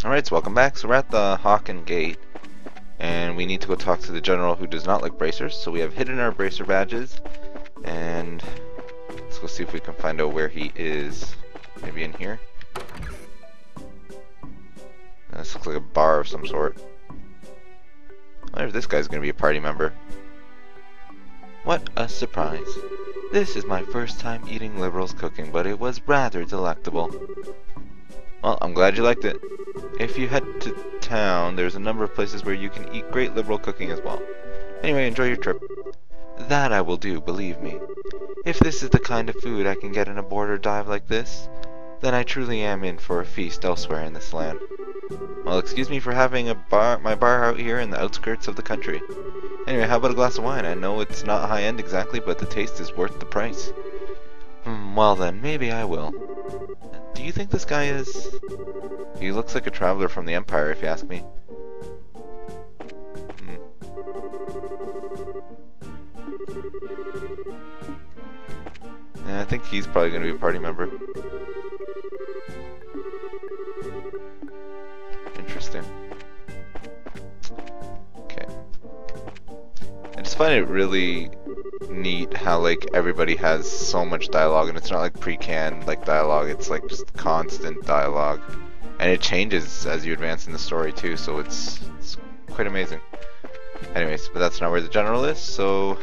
Alright, so welcome back. So we're at the Hawken Gate, and we need to go talk to the general who does not like bracers. So we have hidden our bracer badges, and let's go see if we can find out where he is. Maybe in here? This looks like a bar of some sort. I wonder if this guy's going to be a party member. What a surprise. This is my first time eating Liberal's cooking, but it was rather delectable. Well, I'm glad you liked it. If you head to town, there's a number of places where you can eat great Liberal cooking as well. Anyway, enjoy your trip. That I will do, believe me. If this is the kind of food I can get in a border dive like this, then I truly am in for a feast elsewhere in this land. Well, excuse me for having my bar out here in the outskirts of the country. Anyway, how about a glass of wine? I know it's not high-end exactly, but the taste is worth the price. Well then, maybe I will. Do you think this guy is... He looks like a traveler from the Empire, if you ask me. Yeah, I think he's probably going to be a party member. Interesting. Okay. I just find it really neat how like everybody has so much dialogue, and it's not like pre-canned like dialogue, it's like just constant dialogue. And it changes as you advance in the story too, so it's quite amazing. Anyways, but that's not where the general is, so...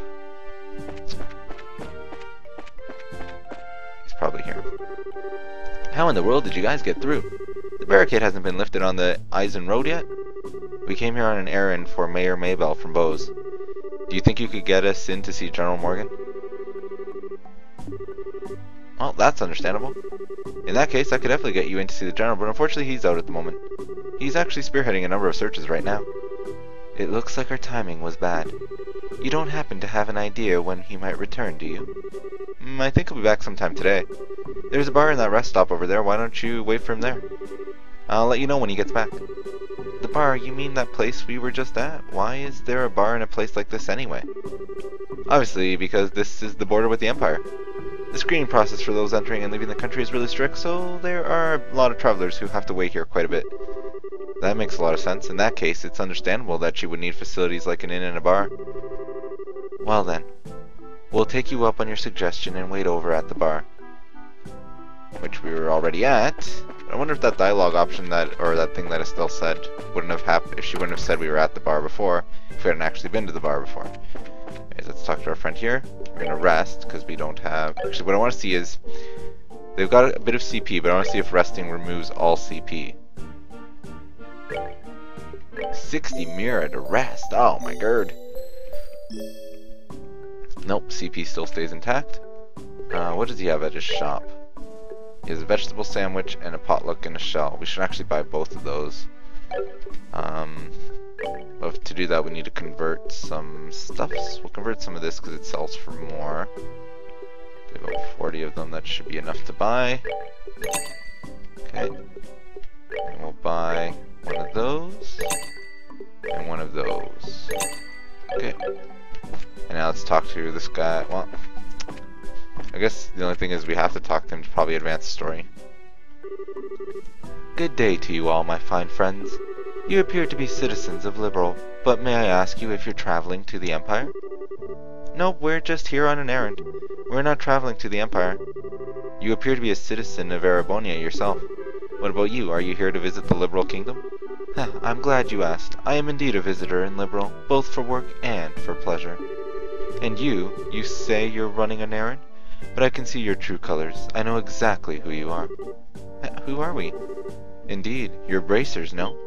He's probably here. How in the world did you guys get through? The barricade hasn't been lifted on the Eisen Road yet? We came here on an errand for Mayor Maybell from Bose. Do you think you could get us in to see General Morgan? Well, that's understandable. In that case, I could definitely get you in to see the General, but unfortunately he's out at the moment. He's actually spearheading a number of searches right now. It looks like our timing was bad. You don't happen to have an idea when he might return, do you? I think he'll be back sometime today. There's a bar in that rest stop over there, why don't you wait for him there? I'll let you know when he gets back. The bar, you mean that place we were just at? Why is there a bar in a place like this anyway? Obviously, because this is the border with the Empire. The screening process for those entering and leaving the country is really strict, so there are a lot of travelers who have to wait here quite a bit. That makes a lot of sense. In that case, it's understandable that you would need facilities like an inn and a bar. Well then, we'll take you up on your suggestion and wait over at the bar. Which we were already at. I wonder if that dialogue option or that thing that Estelle said wouldn't have happened if she wouldn't have said we were at the bar before, if we hadn't actually been to the bar before. Anyways, let's talk to our friend here. We're gonna rest because we don't have... Actually, what I want to see is they've got a bit of CP, but I want to see if resting removes all CP. 60 mirror to rest. Oh my god. Nope, CP still stays intact. What does he have at his shop? He has a vegetable sandwich and a potluck and a shell. We should actually buy both of those. But to do that, we need to convert some stuffs. We'll convert some of this because it sells for more. About 40 of them, that should be enough to buy. Okay. And we'll buy one of those. And one of those. Okay. And now let's talk to this guy. Well, I guess the only thing is we have to talk to him to probably advance the story. Good day to you all, my fine friends. You appear to be citizens of Liberal, but may I ask you if you're traveling to the Empire? Nope, we're just here on an errand. We're not traveling to the Empire. You appear to be a citizen of Erebonia yourself. What about you? Are you here to visit the Liberal Kingdom? I'm glad you asked. I am indeed a visitor in Liberal, both for work and for pleasure. And you say you're running an errand? But I can see your true colors. I know exactly who you are. Who are we? Indeed, you're bracers, no?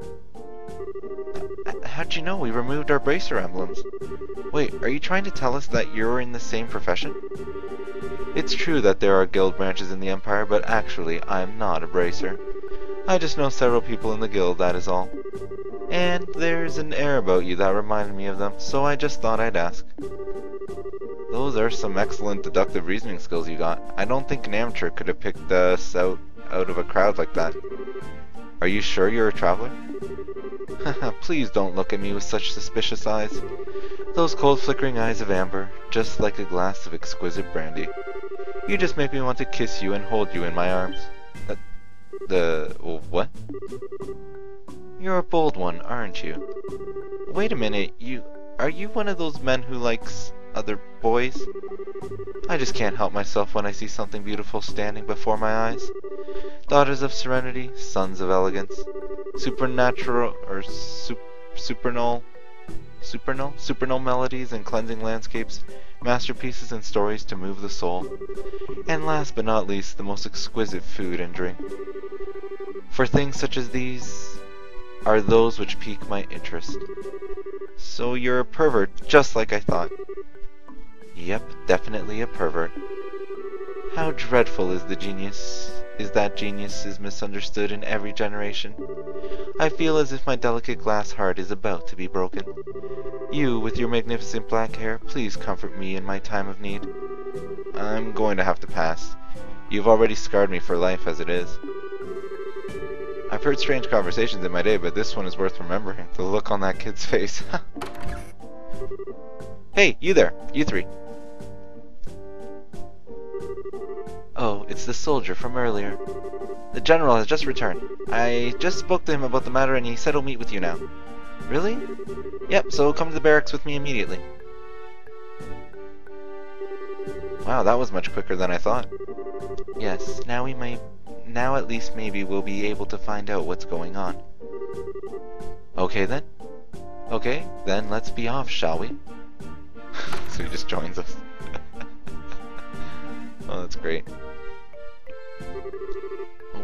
How'd you know? We removed our bracer emblems. Wait, are you trying to tell us that you're in the same profession? It's true that there are guild branches in the Empire, but actually, I'm not a bracer. I just know several people in the guild, that is all. And there's an air about you that reminded me of them, so I just thought I'd ask. Those are some excellent deductive reasoning skills you got. I don't think an amateur could have picked us out of a crowd like that. Are you sure you're a traveler? Please don't look at me with such suspicious eyes. Those cold flickering eyes of amber, just like a glass of exquisite brandy. You just make me want to kiss you and hold you in my arms. What? You're a bold one, aren't you? Wait a minute, are you one of those men who likes other boys? I just can't help myself when I see something beautiful standing before my eyes. Daughters of serenity, sons of elegance, supernatural or supernal melodies and cleansing landscapes, masterpieces and stories to move the soul, and last but not least, the most exquisite food and drink. For things such as these are those which pique my interest. So you're a pervert, just like I thought. Yep, definitely a pervert. How dreadful is that genius is misunderstood in every generation. I feel as if my delicate glass heart is about to be broken. You, with your magnificent black hair, please comfort me in my time of need. I'm going to have to pass. You've already scarred me for life as it is. I've heard strange conversations in my day, but this one is worth remembering. The look on that kid's face. Hey, you there, you three. Oh, it's the soldier from earlier. The general has just returned. I just spoke to him about the matter and he said he'll meet with you now. Really? Yep, so come to the barracks with me immediately. Wow, that was much quicker than I thought. Yes, now at least maybe we'll be able to find out what's going on. Okay then. Okay, then let's be off, shall we? So he just joins us. Oh, that's great.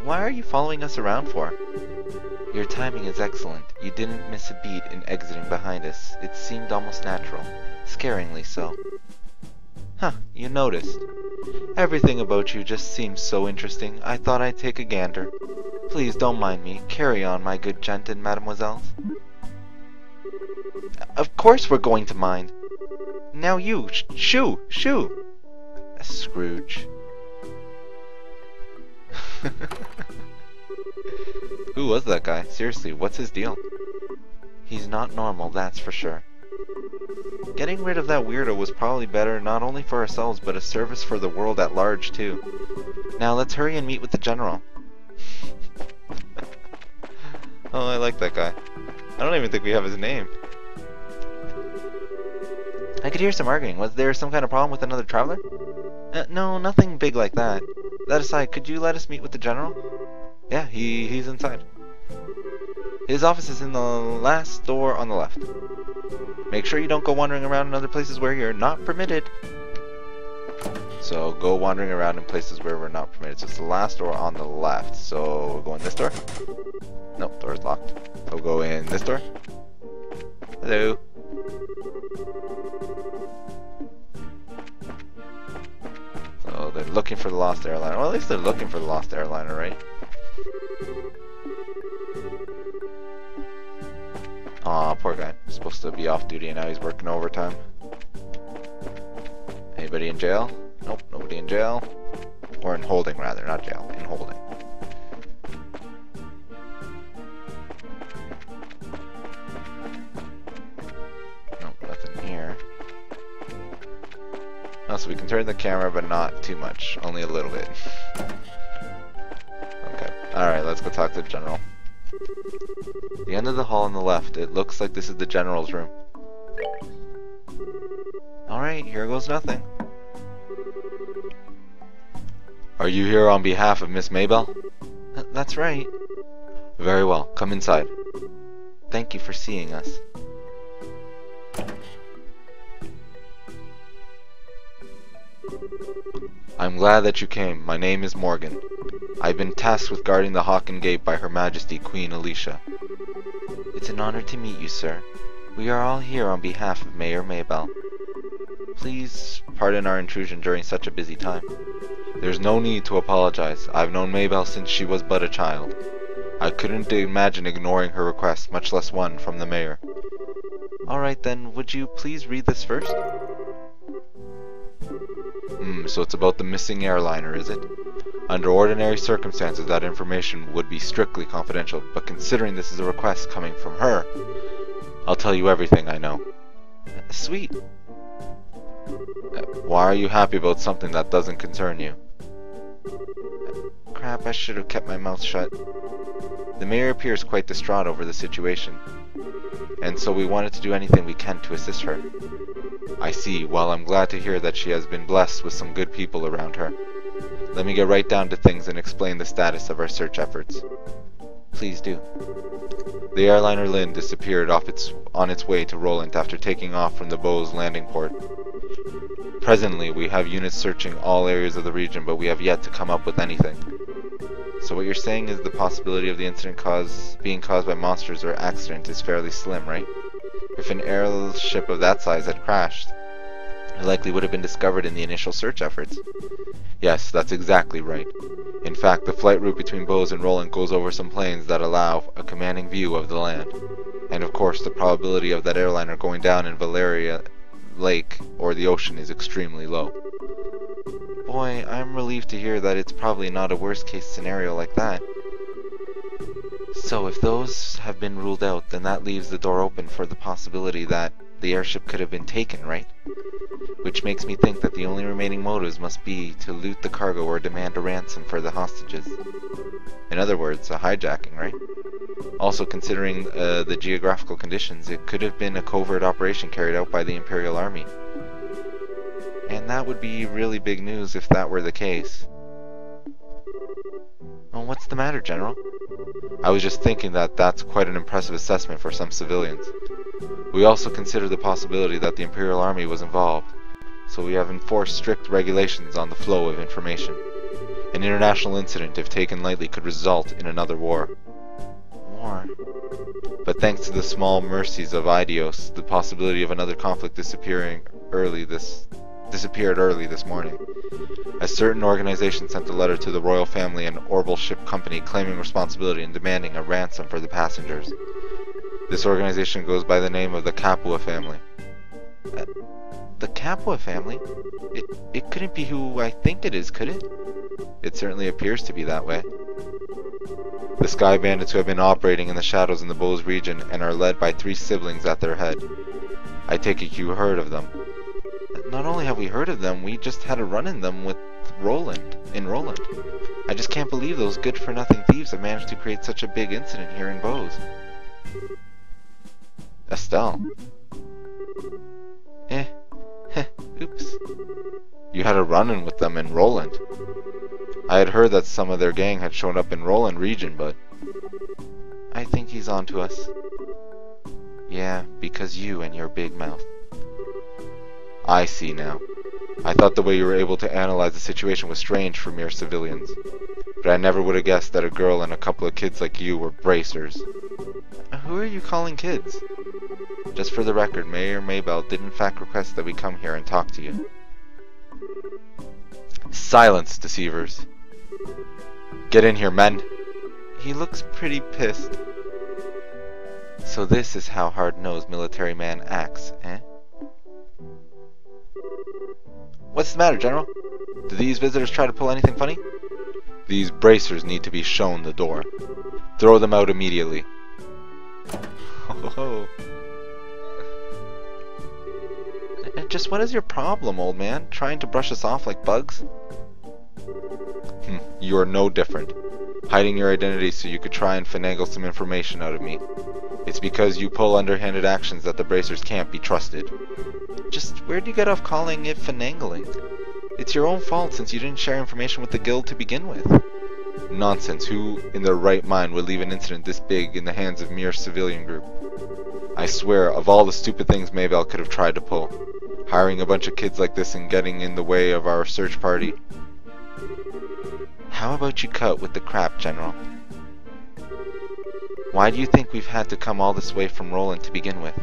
Why are you following us around for? Your timing is excellent. You didn't miss a beat in exiting behind us. It seemed almost natural. Scaringly so. Huh, you noticed. Everything about you just seems so interesting, I thought I'd take a gander. Please don't mind me. Carry on, my good gent and mademoiselles. Of course we're going to mind. Now you, shoo! Scrooge. Who was that guy? Seriously, what's his deal? He's not normal, that's for sure. Getting rid of that weirdo was probably better, not only for ourselves, but a service for the world at large, too. Now let's hurry and meet with the general. Oh, I like that guy. I don't even think we have his name. I could hear some arguing. Was there some kind of problem with another traveler? No, nothing big like that. That aside, could you let us meet with the general? Yeah, he's inside. His office is in the last door on the left. Make sure you don't go wandering around in other places where you're not permitted. So go wandering around in places where we're not permitted. So it's the last door on the left. So we'll go in this door. Nope, door's locked. We'll go in this door. Hello. So they're looking for the lost airliner. Well, at least they're looking for the lost airliner, right? Aw, poor guy. He's supposed to be off duty and now he's working overtime. Anybody in jail? Nope, nobody in jail. Or in holding, rather, not jail. In holding. Nope, nothing here. Oh, so we can turn the camera, but not too much. Only a little bit. Okay. Alright, let's go talk to the general. The end of the hall on the left. It looks like this is the general's room. Alright, here goes nothing. Are you here on behalf of Miss Maybelle? That's right. Very well, come inside. Thank you for seeing us. I'm glad that you came. My name is Morgan. I've been tasked with guarding the Hawken Gate by Her Majesty Queen Alicia. It's an honor to meet you, sir. We are all here on behalf of Mayor Maybelle. Please pardon our intrusion during such a busy time. There's no need to apologize. I've known Maybelle since she was but a child. I couldn't imagine ignoring her request, much less one from the mayor. Alright then, would you please read this first? So it's about the missing airliner, is it? Under ordinary circumstances, that information would be strictly confidential, but considering this is a request coming from her, I'll tell you everything I know. Sweet. Why are you happy about something that doesn't concern you? Crap, I should have kept my mouth shut. The mayor appears quite distraught over the situation, and so we wanted to do anything we can to assist her. I see. Well, I'm glad to hear that she has been blessed with some good people around her. Let me get right down to things and explain the status of our search efforts. Please do. The airliner Lynn disappeared on its way to Roland after taking off from the Bose landing port. Presently, we have units searching all areas of the region, but we have yet to come up with anything. So what you're saying is the possibility of the incident being caused by monsters or accident is fairly slim, right? If an airship of that size had crashed, it likely would have been discovered in the initial search efforts. Yes, that's exactly right. In fact, the flight route between Bose and Roland goes over some plains that allow a commanding view of the land. And of course, the probability of that airliner going down in Valeria Lake or the ocean is extremely low. Boy, I'm relieved to hear that it's probably not a worst-case scenario like that. So if those have been ruled out, then that leaves the door open for the possibility that the airship could have been taken, right? Which makes me think that the only remaining motives must be to loot the cargo or demand a ransom for the hostages. In other words, a hijacking, right? Also, considering the geographical conditions, it could have been a covert operation carried out by the Imperial Army. And that would be really big news if that were the case. Oh, what's the matter, General? I was just thinking that that's quite an impressive assessment for some civilians. We also consider the possibility that the Imperial Army was involved, so we have enforced strict regulations on the flow of information. An international incident, if taken lightly, could result in another war. War? But thanks to the small mercies of Idios, the possibility of another conflict disappeared early this morning. A certain organization sent a letter to the royal family and Orbital Ship Company claiming responsibility and demanding a ransom for the passengers. This organization goes by the name of the Capua family. The Capua family? It couldn't be who I think it is, could it? It certainly appears to be that way. The Sky Bandits who have been operating in the shadows in the Bose region and are led by 3 siblings at their head. I take it you heard of them. Not only have we heard of them, we just had a run in them with Roland. I just can't believe those good-for-nothing thieves have managed to create such a big incident here in Bose. Estelle. Oops. You had a run-in with them in Roland. I had heard that some of their gang had shown up in Roland region, but... I think he's on to us. Yeah, because you and your big mouth. I see now. I thought the way you were able to analyze the situation was strange for mere civilians. But I never would have guessed that a girl and a couple of kids like you were bracers. Who are you calling kids? Just for the record, Mayor Maybell did in fact request that we come here and talk to you. Silence, deceivers. Get in here, men. He looks pretty pissed. So this is how hard-nosed military man acts, eh? What's the matter, General? Do these visitors try to pull anything funny? These bracers need to be shown the door. Throw them out immediately. Oh. Just what is your problem, old man? Trying to brush us off like bugs? You are no different. Hiding your identity so you could try and finagle some information out of me. It's because you pull underhanded actions that the bracers can't be trusted. Just where'd you get off calling it finagling? It's your own fault since you didn't share information with the guild to begin with. Nonsense. Who in their right mind would leave an incident this big in the hands of mere civilian group? I swear, of all the stupid things Maybell could have tried to pull, hiring a bunch of kids like this and getting in the way of our search party. How about you cut with the crap, General? Why do you think we've had to come all this way from Roland to begin with?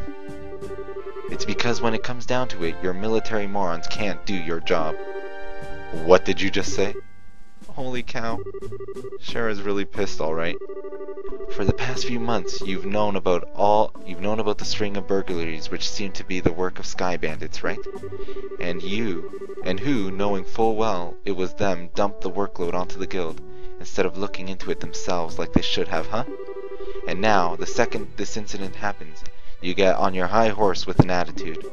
It's because when it comes down to it, your military morons can't do your job. What did you just say? Holy cow. Shara's really pissed, alright. For the past few months, you've known about the string of burglaries which seem to be the work of Sky Bandits, right? And who, knowing full well it was them, dumped the workload onto the guild, instead of looking into it themselves like they should have, huh? And now, the second this incident happens, you get on your high horse with an attitude.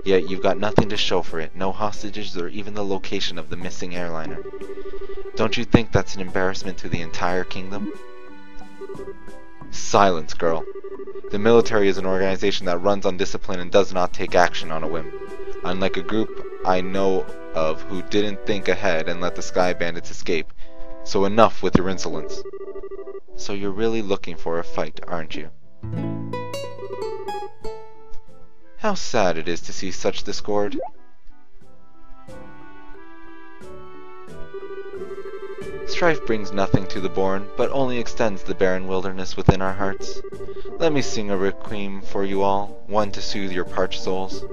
Yet you've got nothing to show for it, no hostages or even the location of the missing airliner. Don't you think that's an embarrassment to the entire kingdom? Silence, girl. The military is an organization that runs on discipline and does not take action on a whim. Unlike a group I know of who didn't think ahead and let the Sky Bandits escape. So enough with your insolence. So you're really looking for a fight, aren't you? How sad it is to see such discord. Strife brings nothing to the born, but only extends the barren wilderness within our hearts. Let me sing a requiem for you all, one to soothe your parched souls.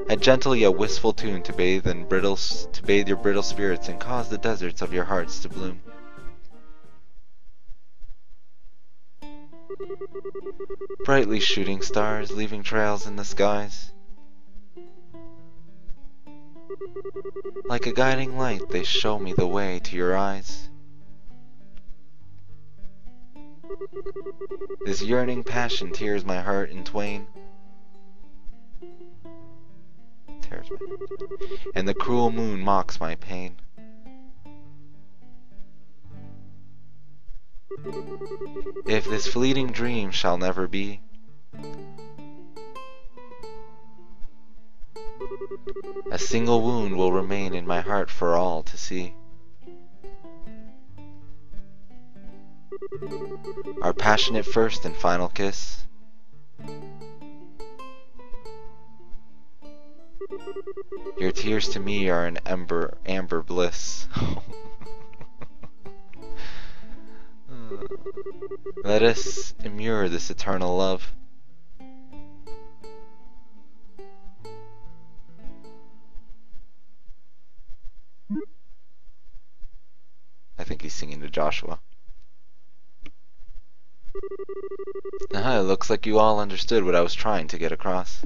A gentle yet wistful tune to bathe your brittle spirits and cause the deserts of your hearts to bloom. Brightly shooting stars, leaving trails in the skies. Like a guiding light, they show me the way to your eyes. This yearning passion tears my heart in twain. And the cruel moon mocks my pain. If this fleeting dream shall never be, a single wound will remain in my heart for all to see. Our passionate first and final kiss. Your tears to me are an amber bliss. Let us immure this eternal love. I think he's singing to Joshua. It looks like you all understood what I was trying to get across.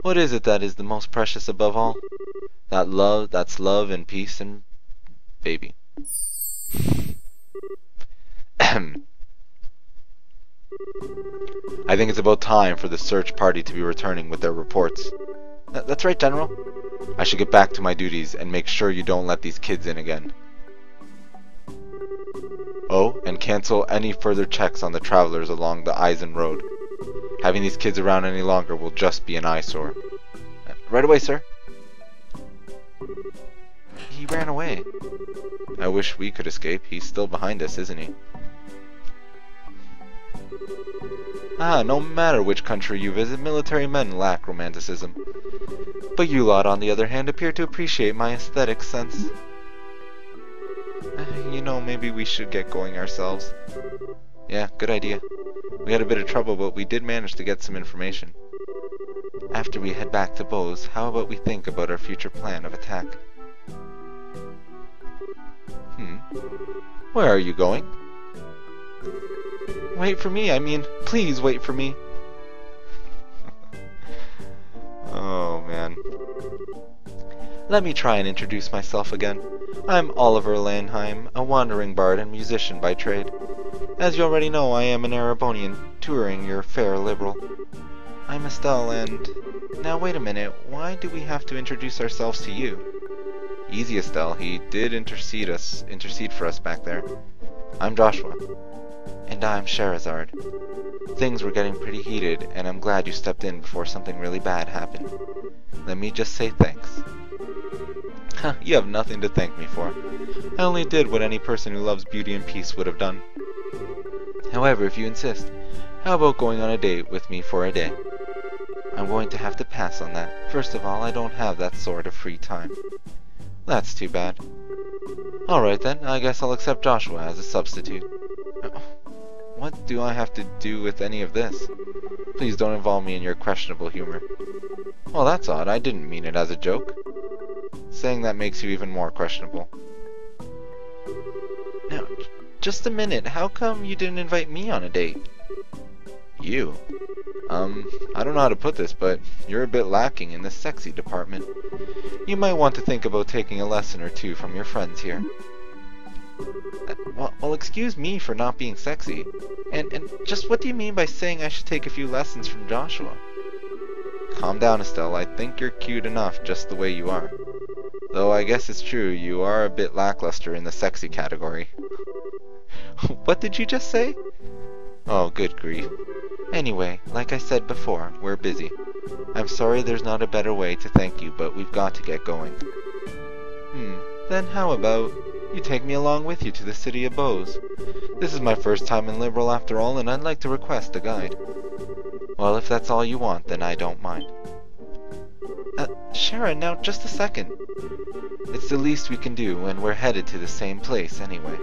What is it that is the most precious above all? That's love and peace and baby. I think it's about time for the search party to be returning with their reports. That's right, General. I should get back to my duties and make sure you don't let these kids in again. Oh, and cancel any further checks on the travelers along the Eisen Road. Having these kids around any longer will just be an eyesore. Right away, sir. He ran away. I wish we could escape. He's still behind us, isn't he? No matter which country you visit, military men lack romanticism. But you lot, on the other hand, appear to appreciate my aesthetic sense. You know, maybe we should get going ourselves. Yeah, good idea. We had a bit of trouble, but we did manage to get some information. After we head back to Bose, how about we think about our future plan of attack? Where are you going? Wait for me, please wait for me. Oh, man. Let me try and introduce myself again. I'm Oliver Lanheim, a wandering bard and musician by trade. As you already know, I am an Erebonian, touring your fair liberal. I'm Estelle, and... Now wait a minute, why do we have to introduce ourselves to you? Easy, Estelle, he did intercede for us back there. I'm Joshua. And I'm Sherazard. Things were getting pretty heated, and I'm glad you stepped in before something really bad happened. Let me just say thanks. You have nothing to thank me for. I only did what any person who loves beauty and peace would have done. However, if you insist, how about going on a date with me for a day? I'm going to have to pass on that. First of all, I don't have that sort of free time. That's too bad. Alright then, I guess I'll accept Joshua as a substitute. What do I have to do with any of this? Please don't involve me in your questionable humor. Well, that's odd. I didn't mean it as a joke. Saying that makes you even more questionable. Now, just a minute. How come you didn't invite me on a date? You? I don't know how to put this, but you're a bit lacking in the sexy department. You might want to think about taking a lesson or two from your friends here. Well, excuse me for not being sexy. And just what do you mean by saying I should take a few lessons from Joshua? Calm down, Estelle. I think you're cute enough just the way you are. Though I guess it's true, you are a bit lackluster in the sexy category. What did you just say? Oh, good grief. Anyway, like I said before, we're busy. I'm sorry there's not a better way to thank you, but we've got to get going. Then how about you take me along with you to the city of Bose? This is my first time in Liberl after all, and I'd like to request a guide. Well, if that's all you want, then I don't mind. Sharon, now just a second. It's the least we can do, and we're headed to the same place anyway.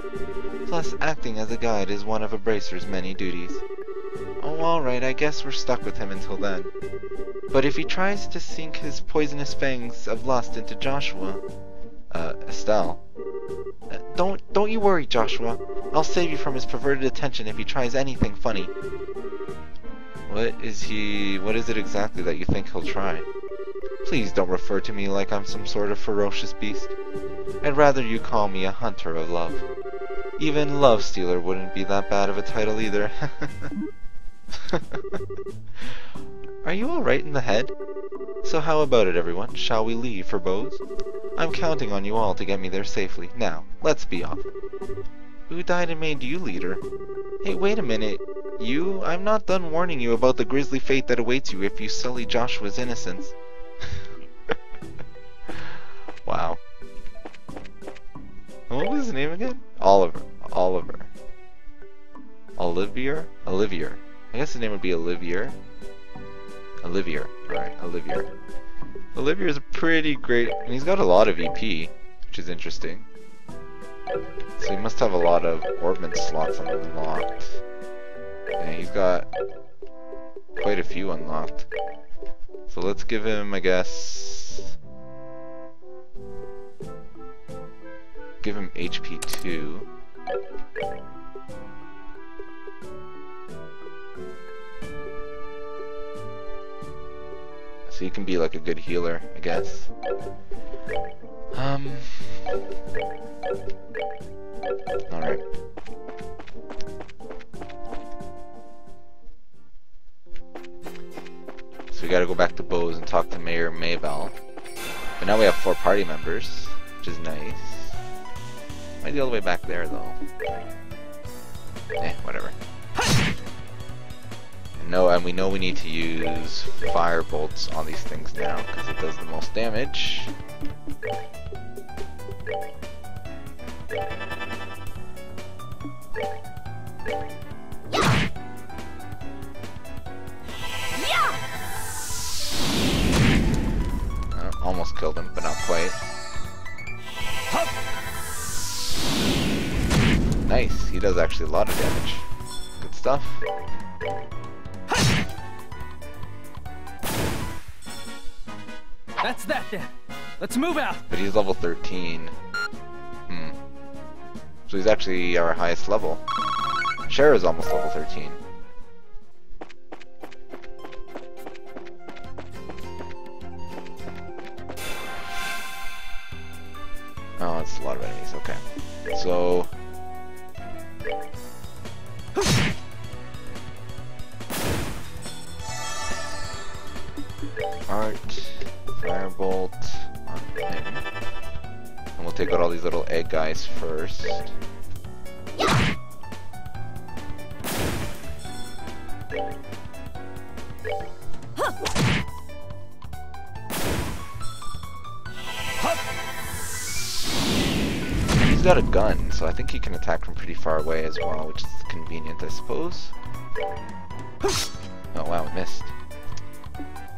Plus, acting as a guide is one of a bracer's many duties. Oh, alright, I guess we're stuck with him until then. But if he tries to sink his poisonous fangs of lust into Joshua... Estelle... Don't you worry, Joshua. I'll save you from his perverted attention if he tries anything funny. What is it exactly that you think he'll try? Please don't refer to me like I'm some sort of ferocious beast. I'd rather you call me a hunter of love. Even Love Stealer wouldn't be that bad of a title either. Are you alright in the head? So how about it, everyone? Shall we leave for Bose? I'm counting on you all to get me there safely. Now, let's be off. Who died and made you leader? Hey, wait a minute. You? I'm not done warning you about the grisly fate that awaits you if you sully Joshua's innocence. Wow. What was his name again? Oliver. Olivier? I guess his name would be Olivier. Alright, Olivier. Olivier is a pretty great... and he's got a lot of EP, which is interesting. So he must have a lot of Orbment slots unlocked. Yeah, he's got quite a few unlocked. So let's give him, I guess... give him HP 2. So he can be like a good healer, I guess. Alright. So we gotta go back to Bose and talk to Mayor Mayvel. But now we have 4 party members, which is nice. Might be all the way back there though. Whatever. And we know we need to use fire bolts on these things now because it does the most damage. Almost killed him, but not quite. Nice, he does actually a lot of damage. Good stuff. That's that then. Let's move out. But he's level 13. So he's actually our highest level. Cher is almost level 13. Oh, it's a lot of enemies. Okay. So... Art, Firebolt on him. And we'll take out all these little egg guys first. He's got a gun, so I think he can attack from pretty far away as well, which is convenient, I suppose. Oh wow, it missed.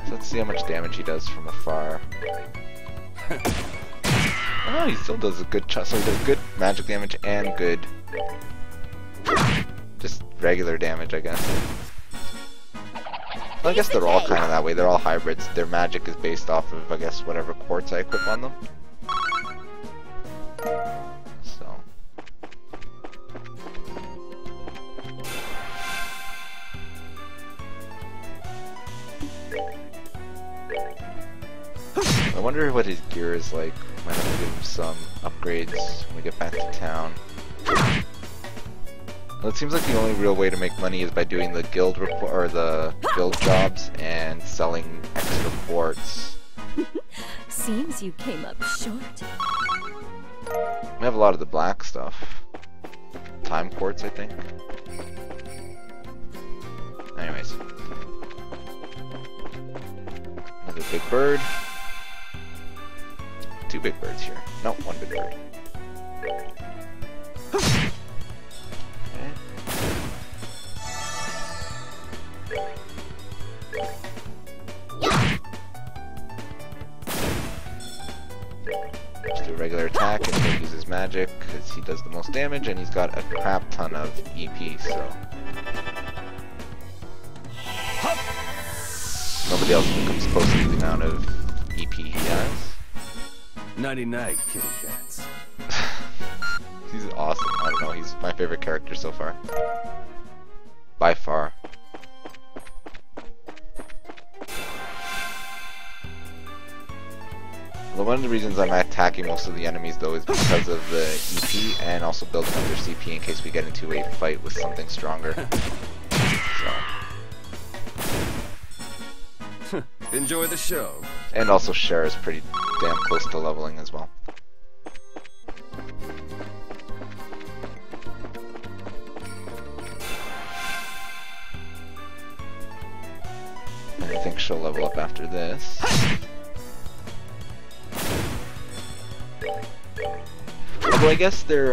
So let's see how much damage he does from afar. Oh, he still does a good chunk. So he does good magic damage and good... just regular damage, I guess. Well, I guess they're all kind of that way. They're all hybrids. Their magic is based off of, I guess, whatever quartz I equip on them. So... I wonder what his gear is like. Might have to give him some upgrades when we get back to town. Well, it seems like the only real way to make money is by doing the guild guild jobs and selling extra quartz. Seems you came up short. We have a lot of the black stuff. time quartz, I think. Anyways. Another big bird. 2 big birds here. No, 1 big bird. Okay. Just do a regular attack and he'll use his magic because he does the most damage and he's got a crap ton of EP, so nobody else can come close to the amount of EP he has. Nighty night, kitty cats. He's awesome. I don't know, he's my favorite character so far. By far. Well, one of the reasons I'm attacking most of the enemies though is because of the EP and also building up their CP in case we get into a fight with something stronger. So. Enjoy the show. And also Cher is pretty damn close to leveling as well. And I think she'll level up after this. Although I guess their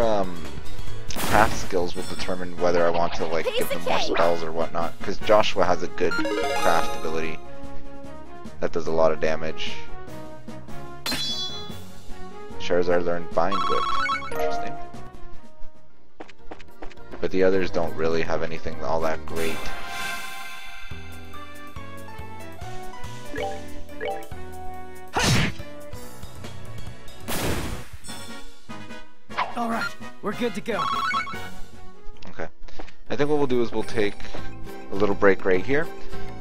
craft skills will determine whether I want to like give them more spells or whatnot. Because Joshua has a good craft ability that does a lot of damage. Charizard learned Bind Whip. Interesting. But the others don't really have anything all that great. Alright, we're good to go. Okay. I think what we'll do is we'll take a little break right here.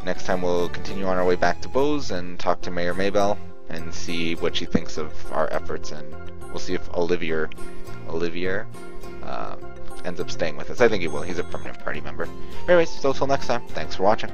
Next time we'll continue on our way back to Bose and talk to Mayor Maybell and see what she thinks of our efforts, and we'll see if Olivier ends up staying with us. I think he will. He's a permanent party member. Anyways, so till next time, thanks for watching.